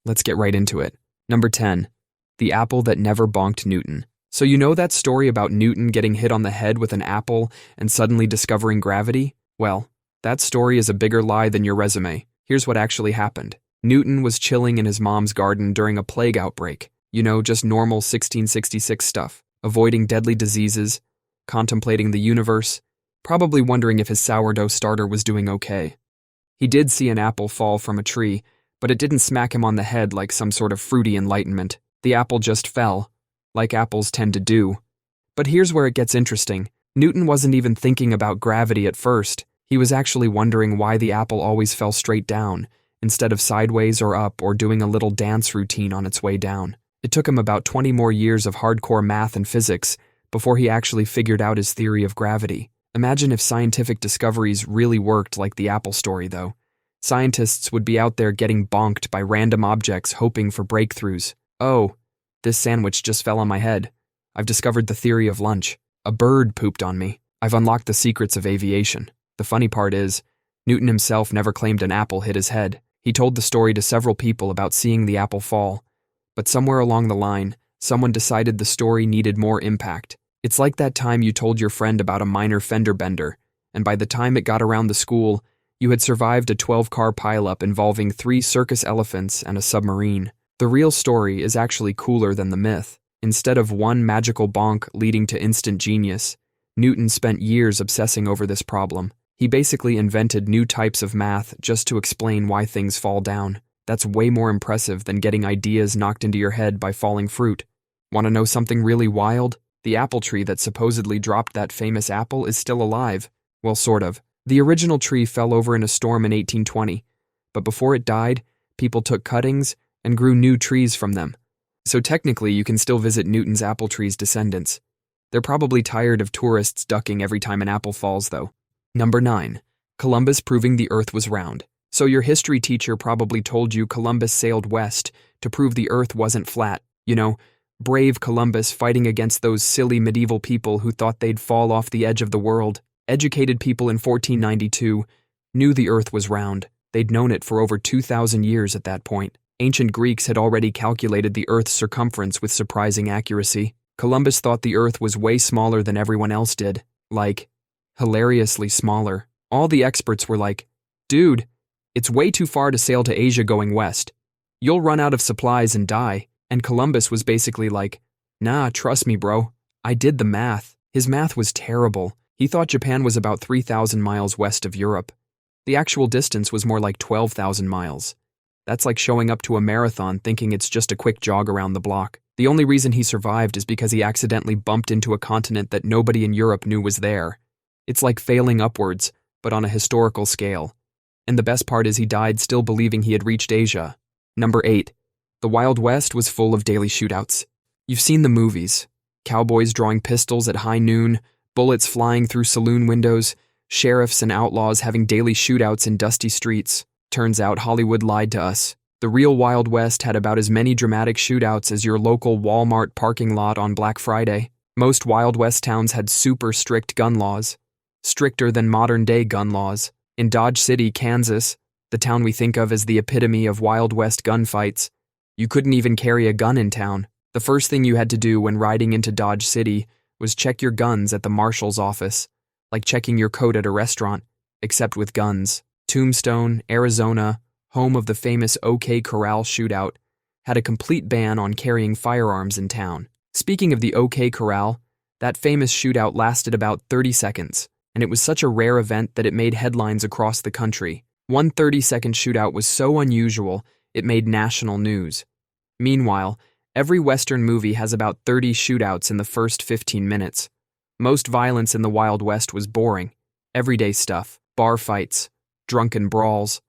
Let's get right into it. Number 10. The apple that never bonked Newton. So you know that story about Newton getting hit on the head with an apple and suddenly discovering gravity? Well, that story is a bigger lie than your resume. Here's what actually happened. Newton was chilling in his mom's garden during a plague outbreak. You know, just normal 1666 stuff. Avoiding deadly diseases, contemplating the universe, probably wondering if his sourdough starter was doing okay. He did see an apple fall from a tree, but it didn't smack him on the head like some sort of fruity enlightenment. The apple just fell, like apples tend to do. But here's where it gets interesting. Newton wasn't even thinking about gravity at first. He was actually wondering why the apple always fell straight down, instead of sideways or up or doing a little dance routine on its way down. It took him about 20 more years of hardcore math and physics before he actually figured out his theory of gravity. Imagine if scientific discoveries really worked like the apple story, though. Scientists would be out there getting bonked by random objects hoping for breakthroughs. Oh, this sandwich just fell on my head. I've discovered the theory of lunch. A bird pooped on me. I've unlocked the secrets of aviation. The funny part is, Newton himself never claimed an apple hit his head. He told the story to several people about seeing the apple fall. But somewhere along the line, someone decided the story needed more impact. It's like that time you told your friend about a minor fender bender, and by the time it got around the school, you had survived a 12-car pileup involving 3 circus elephants and a submarine. The real story is actually cooler than the myth. Instead of one magical bonk leading to instant genius, Newton spent years obsessing over this problem. He basically invented new types of math just to explain why things fall down. That's way more impressive than getting ideas knocked into your head by falling fruit. Want to know something really wild? The apple tree that supposedly dropped that famous apple is still alive. Well, sort of. The original tree fell over in a storm in 1820, but before it died, people took cuttings and grew new trees from them. So technically, you can still visit Newton's apple tree's descendants. They're probably tired of tourists ducking every time an apple falls, though. Number 9. Columbus proving the Earth was round. So your history teacher probably told you Columbus sailed west to prove the Earth wasn't flat. You know, brave Columbus fighting against those silly medieval people who thought they'd fall off the edge of the world. Educated people in 1492 knew the Earth was round. They'd known it for over 2,000 years at that point. Ancient Greeks had already calculated the Earth's circumference with surprising accuracy. Columbus thought the Earth was way smaller than everyone else did. Like, hilariously smaller. All the experts were like, dude, it's way too far to sail to Asia going west. You'll run out of supplies and die. And Columbus was basically like, nah, trust me, bro. I did the math. His math was terrible. He thought Japan was about 3,000 miles west of Europe. The actual distance was more like 12,000 miles. That's like showing up to a marathon thinking it's just a quick jog around the block. The only reason he survived is because he accidentally bumped into a continent that nobody in Europe knew was there. It's like failing upwards, but on a historical scale. And the best part is he died still believing he had reached Asia. Number 8. The Wild West was full of daily shootouts. You've seen the movies. Cowboys drawing pistols at high noon, bullets flying through saloon windows, sheriffs and outlaws having daily shootouts in dusty streets. Turns out Hollywood lied to us. The real Wild West had about as many dramatic shootouts as your local Walmart parking lot on Black Friday. Most Wild West towns had super strict gun laws. Stricter than modern-day gun laws. In Dodge City, Kansas, the town we think of as the epitome of Wild West gunfights, you couldn't even carry a gun in town. The first thing you had to do when riding into Dodge City was check your guns at the marshal's office, like checking your coat at a restaurant, except with guns. Tombstone, Arizona, home of the famous OK Corral shootout, had a complete ban on carrying firearms in town. Speaking of the OK Corral, that famous shootout lasted about 30 seconds, and it was such a rare event that it made headlines across the country. One 30-second shootout was so unusual, it made national news. Meanwhile, every Western movie has about 30 shootouts in the first 15 minutes. Most violence in the Wild West was boring. Everyday stuff, bar fights, drunken brawls,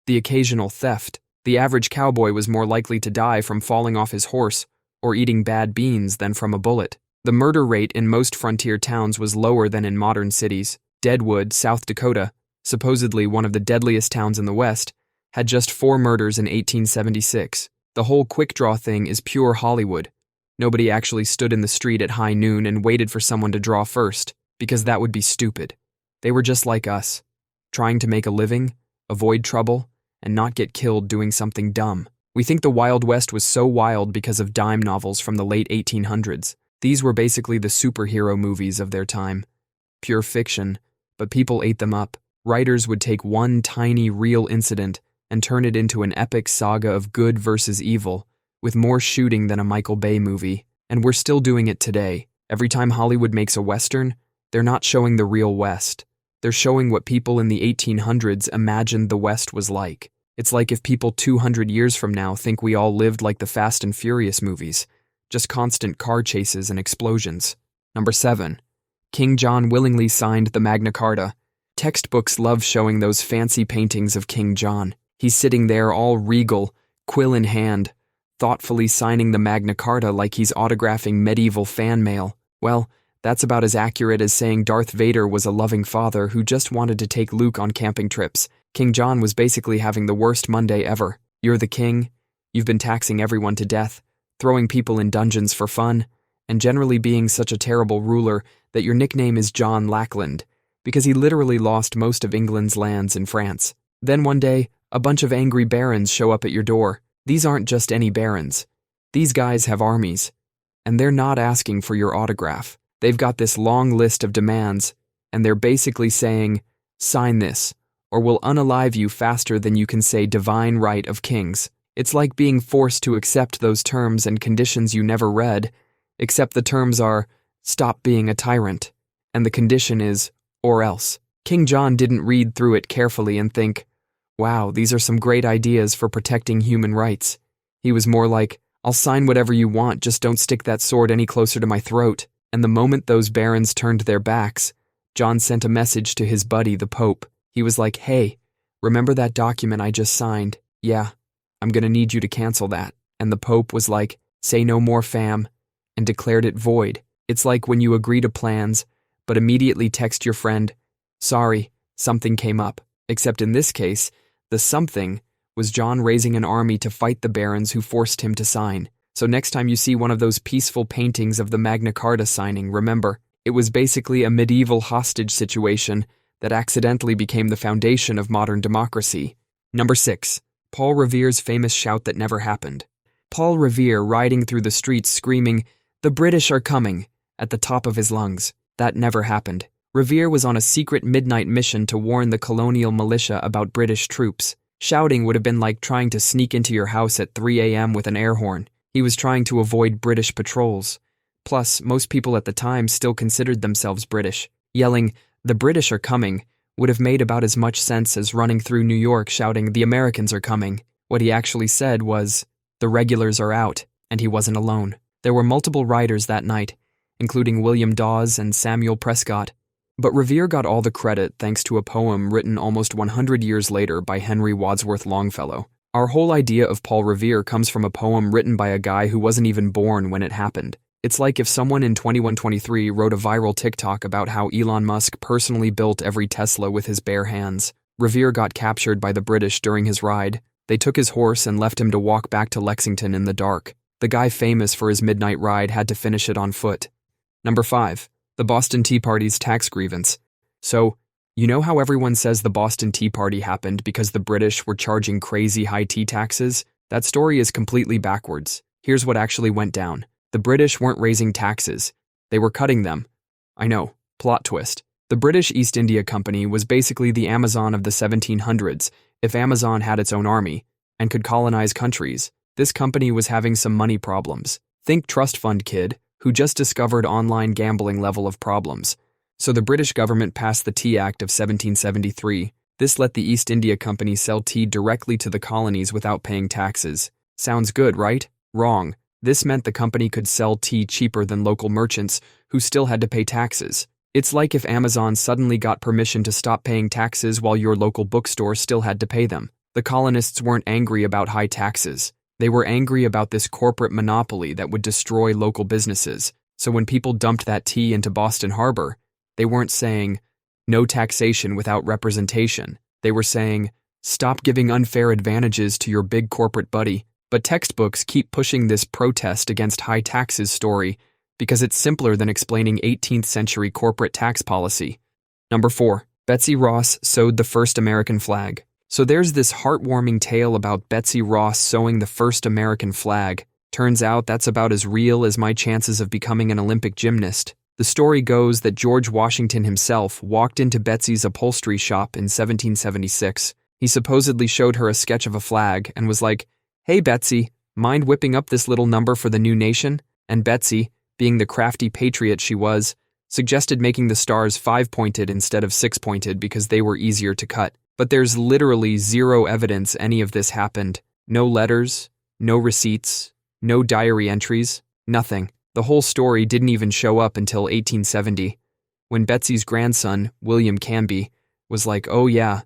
the occasional theft. The average cowboy was more likely to die from falling off his horse or eating bad beans than from a bullet. The murder rate in most frontier towns was lower than in modern cities. Deadwood, South Dakota, supposedly one of the deadliest towns in the West, had just 4 murders in 1876. The whole quick draw thing is pure Hollywood. Nobody actually stood in the street at high noon and waited for someone to draw first, because that would be stupid. They were just like us, trying to make a living, avoid trouble, and not get killed doing something dumb. We think the Wild West was so wild because of dime novels from the late 1800s. These were basically the superhero movies of their time. Pure fiction, but people ate them up. Writers would take one tiny, real incident and turn it into an epic saga of good versus evil, with more shooting than a Michael Bay movie. And we're still doing it today. Every time Hollywood makes a Western, they're not showing the real West. They're showing what people in the 1800s imagined the West was like. It's like if people 200 years from now think we all lived like the Fast and Furious movies, just constant car chases and explosions. Number 7. King John willingly signed the Magna Carta. Textbooks love showing those fancy paintings of King John. He's sitting there all regal, quill in hand, thoughtfully signing the Magna Carta like he's autographing medieval fan mail. Well, that's about as accurate as saying Darth Vader was a loving father who just wanted to take Luke on camping trips. King John was basically having the worst Monday ever. You're the king, you've been taxing everyone to death, throwing people in dungeons for fun, and generally being such a terrible ruler that your nickname is John Lackland, because he literally lost most of England's lands in France. Then one day, a bunch of angry barons show up at your door. These aren't just any barons. These guys have armies, and they're not asking for your autograph. They've got this long list of demands, and they're basically saying, sign this, or we'll unalive you faster than you can say divine right of kings. It's like being forced to accept those terms and conditions you never read, except the terms are, stop being a tyrant, and the condition is, or else. King John didn't read through it carefully and think, wow, these are some great ideas for protecting human rights. He was more like, I'll sign whatever you want, just don't stick that sword any closer to my throat. And the moment those barons turned their backs, John sent a message to his buddy, the Pope. He was like, hey, remember that document I just signed? Yeah, I'm gonna need you to cancel that. And the Pope was like, say no more, fam, and declared it void. It's like when you agree to plans, but immediately text your friend, sorry, something came up. Except in this case, the something was John raising an army to fight the barons who forced him to sign. So next time you see one of those peaceful paintings of the Magna Carta signing, remember, it was basically a medieval hostage situation that accidentally became the foundation of modern democracy. Number 6. Paul Revere's famous shout that never happened. Paul Revere riding through the streets screaming, "The British are coming," at the top of his lungs. That never happened. Revere was on a secret midnight mission to warn the colonial militia about British troops. Shouting would have been like trying to sneak into your house at 3 a.m. with an air horn. He was trying to avoid British patrols. Plus, most people at the time still considered themselves British. Yelling, "The British are coming," would have made about as much sense as running through New York shouting, "The Americans are coming." What he actually said was, "The regulars are out," and he wasn't alone. There were multiple riders that night, including William Dawes and Samuel Prescott. But Revere got all the credit thanks to a poem written almost 100 years later by Henry Wadsworth Longfellow. Our whole idea of Paul Revere comes from a poem written by a guy who wasn't even born when it happened. It's like if someone in 2123 wrote a viral TikTok about how Elon Musk personally built every Tesla with his bare hands. Revere got captured by the British during his ride. They took his horse and left him to walk back to Lexington in the dark. The guy famous for his midnight ride had to finish it on foot. Number 5. The Boston Tea Party's tax grievance. So, you know how everyone says the Boston Tea Party happened because the British were charging crazy high tea taxes? That story is completely backwards. Here's what actually went down. The British weren't raising taxes. They were cutting them. I know, plot twist. The British East India Company was basically the Amazon of the 1700s, if Amazon had its own army, and could colonize countries. This company was having some money problems. Think trust fund kid, who just discovered online gambling level of problems. So the British government passed the Tea Act of 1773. This let the East India Company sell tea directly to the colonies without paying taxes. Sounds good, right? Wrong. This meant the company could sell tea cheaper than local merchants, who still had to pay taxes. It's like if Amazon suddenly got permission to stop paying taxes while your local bookstore still had to pay them. The colonists weren't angry about high taxes. They were angry about this corporate monopoly that would destroy local businesses. So when people dumped that tea into Boston Harbor, they weren't saying, "No taxation without representation." They were saying, "Stop giving unfair advantages to your big corporate buddy." But textbooks keep pushing this protest against high taxes story because it's simpler than explaining 18th century corporate tax policy. Number 4. Betsy Ross sewed the first American flag. So there's this heartwarming tale about Betsy Ross sewing the first American flag. Turns out that's about as real as my chances of becoming an Olympic gymnast. The story goes that George Washington himself walked into Betsy's upholstery shop in 1776. He supposedly showed her a sketch of a flag and was like, "Hey Betsy, mind whipping up this little number for the new nation?" And Betsy, being the crafty patriot she was, suggested making the stars 5-pointed instead of 6-pointed because they were easier to cut. But there's literally zero evidence any of this happened. No letters, no receipts, no diary entries, nothing. The whole story didn't even show up until 1870, when Betsy's grandson, William Canby, was like, "Oh yeah,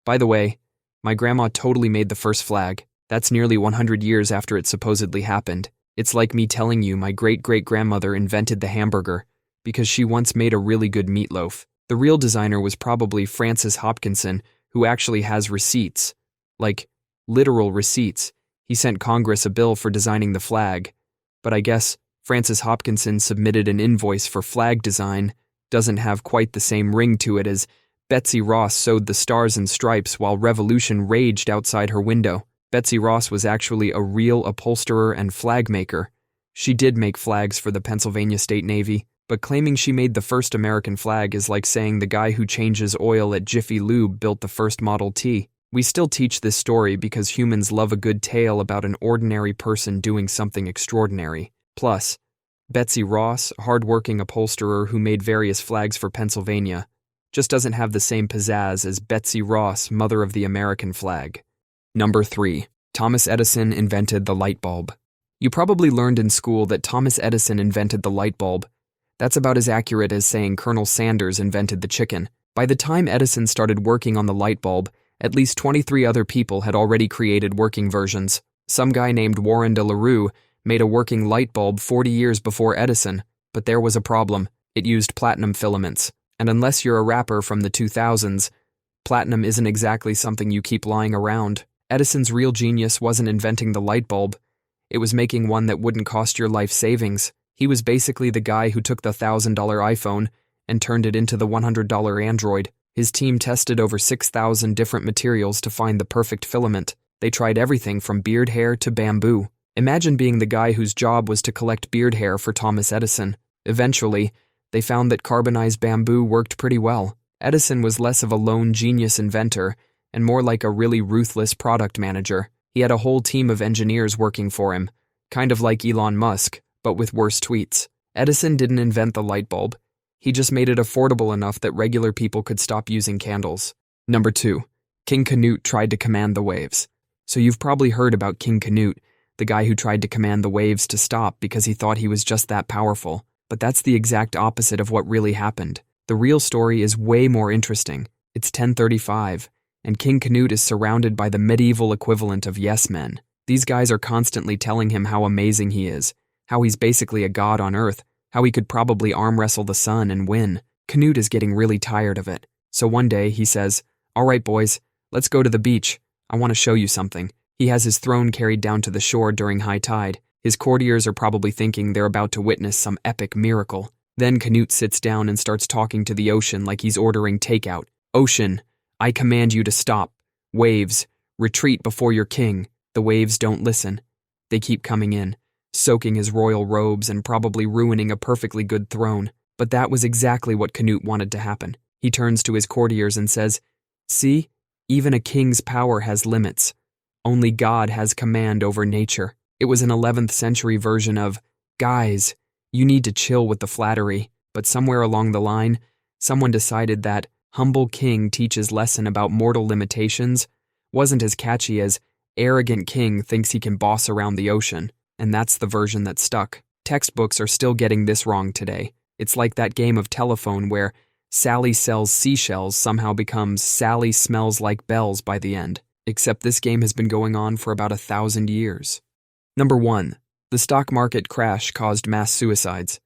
by the way, my grandma totally made the first flag. That's nearly 100 years after it supposedly happened. It's like me telling you my great-great-grandmother invented the hamburger because she once made a really good meatloaf." The real designer was probably Francis Hopkinson, who actually has receipts. Like, literal receipts. He sent Congress a bill for designing the flag. But I guess Francis Hopkinson submitted an invoice for flag design. Doesn't have quite the same ring to it as Betsy Ross sewed the stars and stripes while revolution raged outside her window. Betsy Ross was actually a real upholsterer and flag maker. She did make flags for the Pennsylvania State Navy, but claiming she made the first American flag is like saying the guy who changes oil at Jiffy Lube built the first Model T. We still teach this story because humans love a good tale about an ordinary person doing something extraordinary. Plus, Betsy Ross, a hard-working upholsterer who made various flags for Pennsylvania, just doesn't have the same pizzazz as Betsy Ross, mother of the American flag. Number 3. Thomas Edison invented the light bulb. You probably learned in school that Thomas Edison invented the light bulb. That's about as accurate as saying Colonel Sanders invented the chicken. By the time Edison started working on the light bulb, at least 23 other people had already created working versions. Some guy named Warren de la Rue made a working light bulb 40 years before Edison, but there was a problem. It used platinum filaments, and unless you're a rapper from the 2000s, platinum isn't exactly something you keep lying around. Edison's real genius wasn't inventing the light bulb. It was making one that wouldn't cost your life savings. He was basically the guy who took the $1,000 iPhone and turned it into the $100 Android. His team tested over 6,000 different materials to find the perfect filament. They tried everything from beard hair to bamboo. Imagine being the guy whose job was to collect beard hair for Thomas Edison. Eventually, they found that carbonized bamboo worked pretty well. Edison was less of a lone genius inventor and more like a really ruthless product manager. He had a whole team of engineers working for him, kind of like Elon Musk, but with worse tweets. Edison didn't invent the light bulb. He just made it affordable enough that regular people could stop using candles. Number 2. King Canute tried to command the waves. So you've probably heard about King Canute, the guy who tried to command the waves to stop because he thought he was just that powerful. But that's the exact opposite of what really happened. The real story is way more interesting. It's 1035, and King Canute is surrounded by the medieval equivalent of yes men. These guys are constantly telling him how amazing he is, how he's basically a god on earth, how he could probably arm wrestle the sun and win. Canute is getting really tired of it. So one day he says, "All right, boys, let's go to the beach. I want to show you something." He has his throne carried down to the shore during high tide. His courtiers are probably thinking they're about to witness some epic miracle. Then Canute sits down and starts talking to the ocean like he's ordering takeout. "Ocean, I command you to stop. Waves, retreat before your king." The waves don't listen. They keep coming in, soaking his royal robes and probably ruining a perfectly good throne. But that was exactly what Canute wanted to happen. He turns to his courtiers and says, "See, even a king's power has limits. Only God has command over nature." It was an 11th century version of, "Guys, you need to chill with the flattery." But somewhere along the line, someone decided that humble king teaches lesson about mortal limitations wasn't as catchy as arrogant king thinks he can boss around the ocean. And that's the version that stuck. Textbooks are still getting this wrong today. It's like that game of telephone where Sally sells seashells somehow becomes Sally smells like bells by the end. Except this game has been going on for about 1,000 years. Number 1. The stock market crash caused mass suicides.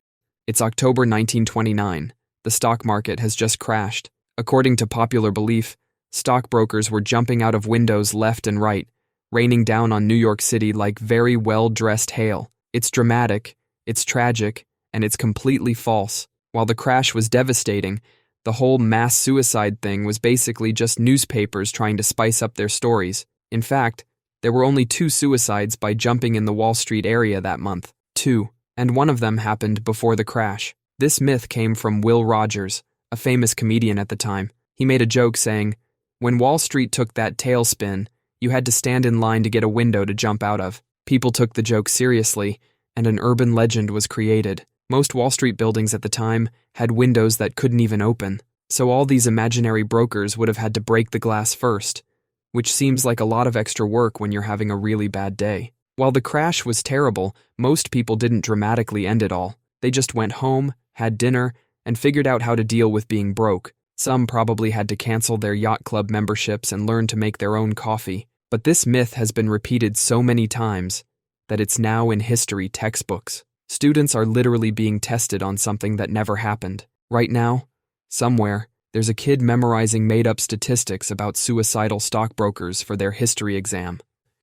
It's October 1929. The stock market has just crashed. According to popular belief, stockbrokers were jumping out of windows left and right, raining down on New York City like very well-dressed hail. It's dramatic, it's tragic, and it's completely false. While the crash was devastating, The whole mass suicide thing was basically just newspapers trying to spice up their stories. In fact, there were only 2 suicides by jumping in the Wall Street area that month. 2. And one of them happened before the crash. This myth came from Will Rogers, a famous comedian at the time. He made a joke saying, "When Wall Street took that tailspin, you had to stand in line to get a window to jump out of." People took the joke seriously, and an urban legend was created. Most Wall Street buildings at the time had windows that couldn't even open, so all these imaginary brokers would have had to break the glass first, which seems like a lot of extra work when you're having a really bad day. While the crash was terrible, most people didn't dramatically end it all. They just went home, had dinner, and figured out how to deal with being broke. Some probably had to cancel their yacht club memberships and learn to make their own coffee. But this myth has been repeated so many times that it's now in history textbooks. Students are literally being tested on something that never happened. Right now, somewhere, there's a kid memorizing made-up statistics about suicidal stockbrokers for their history exam.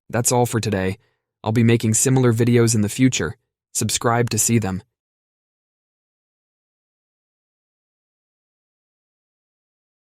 That's all for today. I'll be making similar videos in the future. Subscribe to see them.